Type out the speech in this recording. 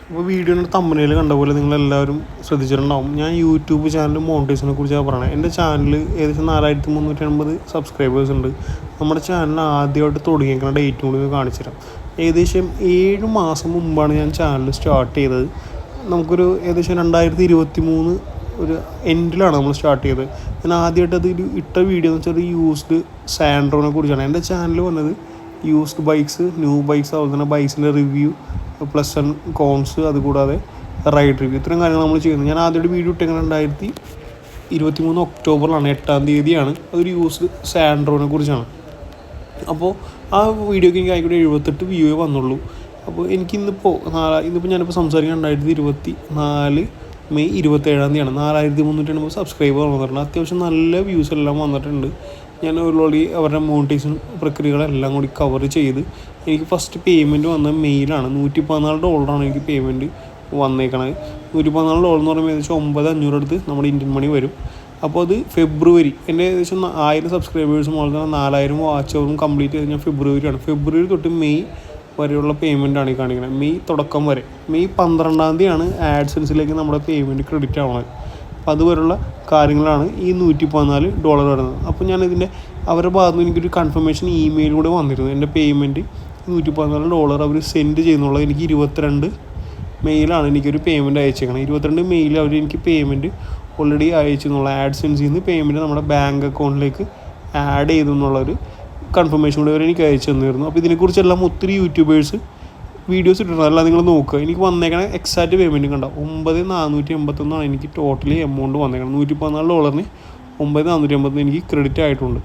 അപ്പോൾ വീഡിയോയുടെ തമ്പനയിൽ കണ്ട പോലെ നിങ്ങളെല്ലാവരും ശ്രദ്ധിച്ചിട്ടുണ്ടാവും. ഞാൻ യൂട്യൂബ് ചാനൽ മോണിറ്റൈസിനെ കുറിച്ചാണ് പറയുന്നത്. എൻ്റെ ചാനൽ ഏകദേശം 4380 സബ്സ്ക്രൈബേഴ്സ് ഉണ്ട്. നമ്മുടെ ചാനൽ ആദ്യമായിട്ട് തുടങ്ങിയിരിക്കുന്ന ഡേറ്റും കൂടി കാണിച്ചു തരാം. ഏകദേശം 7 മാസം മുമ്പാണ് ഞാൻ ചാനൽ സ്റ്റാർട്ട് ചെയ്തത്. നമുക്കൊരു ഏകദേശം 2023 ഒരു എൻഡിലാണ് നമ്മൾ സ്റ്റാർട്ട് ചെയ്തത്. ഞാൻ ആദ്യമായിട്ട് അത് ഇട്ട വീഡിയോ എന്ന് വെച്ചാൽ യൂസ്ഡ് സാൻഡ്രോനെ കുറിച്ചാണ്. എൻ്റെ ചാനൽ വന്നത് യൂസ്ഡ് ബൈക്സ്, ന്യൂ ബൈക്സ്, അതുപോലെ തന്നെ ബൈക്സിൻ്റെ റിവ്യൂ, പ്ലസ് ആൻഡ് കോൺസ്, അതുകൂടാതെ റൈഡ് റിവ്യൂ, ഇത്രയും കാര്യങ്ങൾ നമ്മൾ ചെയ്യുന്നത്. ഞാൻ ആദ്യമായിട്ട് വീഡിയോ ഇട്ടെങ്കിൽ 2023 ഒക്ടോബറിലാണ്, 8-ാം തീയതിയാണ്. അതൊരു യൂസ്ഡ് സാൻഡ്രോനെ കുറിച്ചാണ്. അപ്പോൾ ആ വീഡിയോക്ക് എനിക്ക് ആയിക്കോട്ടെ 78 വ്യൂവേ വന്നുള്ളൂ. അപ്പോൾ എനിക്കിന്നിപ്പോൾ ഞാനിപ്പോൾ സംസാരിക്കാൻ 2024 മെയ് 27-ാം തീയതിയാണ്. 4380 സബ്സ്ക്രൈബർ വന്നിട്ടുണ്ട്. അത്യാവശ്യം നല്ല വ്യൂസ് എല്ലാം വന്നിട്ടുണ്ട്. ഞാൻ ഓൾറെഡി അവരുടെ മോണിറ്റൈസേഷൻ പ്രക്രിയകളെല്ലാം കൂടി കവർ ചെയ്ത് എനിക്ക് ഫസ്റ്റ് പേയ്മെൻറ്റ് വന്ന മെയിലാണ്. $114 എനിക്ക് പേയ്മെൻറ്റ് വന്നേക്കണത്. $114 എന്ന് പറയുമ്പോൾ ഏകദേശം 9,500 അടുത്ത് നമ്മുടെ ഇന്ത്യൻ മണി വരും. അപ്പോൾ അത് ഫെബ്രുവരി, എൻ്റെ ഏകദേശം 1000 സബ്സ്ക്രൈബേഴ്സും അതുപോലെ തന്നെ 4000 വാച്ച് അവറും കംപ്ലീറ്റ് ചെയ്ത് ഞാൻ ഫെബ്രുവരിയാണ്. ഫെബ്രുവരി തൊട്ട് മെയ് വരെയുള്ള പേയ്മെൻറ്റാണ് ഈ കാണിക്കുന്നത്. മെയ് തുടക്കം വരെ. മെയ് 12-ാം തീയതിയാണ് ആഡ്സെൻസിലേക്ക് നമ്മുടെ പേയ്മെൻറ്റ് ക്രെഡിറ്റ് ആവുന്നത്. അപ്പോൾ അതുവരെയുള്ള കാര്യങ്ങളാണ് ഈ $114 വരുന്നത്. അപ്പോൾ ഞാനിതിൻ്റെ അവരുടെ ഭാഗത്ത് നിന്ന് എനിക്കൊരു കൺഫർമേഷൻ ഇമെയിൽ കൂടെ വന്നിരുന്നു. എൻ്റെ പേയ്മെൻറ്റ് $114 അവർ സെൻഡ് ചെയ്യുന്നുള്ളത്. എനിക്ക് 22 മെയിലാണ് എനിക്കൊരു പേയ്മെൻറ്റ് അയച്ചേക്കണം. 22 മെയിൽ അവർ എനിക്ക് പേയ്മെൻറ്റ് ഓൾറെഡി അയച്ചെന്നുള്ള ആഡ്സെൻസിൽ നിന്ന് പേയ്മെൻറ്റ് നമ്മുടെ ബാങ്ക് അക്കൗണ്ടിലേക്ക് ആഡ് ചെയ്തു എന്നുള്ളൊരു കൺഫർമേഷൻ കൂടെ അവർ എനിക്ക് അയച്ചു തന്നിരുന്നു. അപ്പോൾ ഇതിനെക്കുറിച്ചെല്ലാം ഒത്തിരി യൂട്യൂബേഴ്സ് വീഡിയോസ് ഇട്ടിട്ടുണ്ട്. അല്ല നിങ്ങൾ നോക്കുക. എനിക്ക് വന്നേക്കണ എക്സാക്റ്റ് പേയ്മെൻറ്റ് കണ്ടോ, $9,481 എനിക്ക് ടോട്ടലി എമൗണ്ട് വന്നേക്കണം. $114 $9,480 എനിക്ക് ക്രെഡിറ്റ് ആയിട്ടുണ്ട്.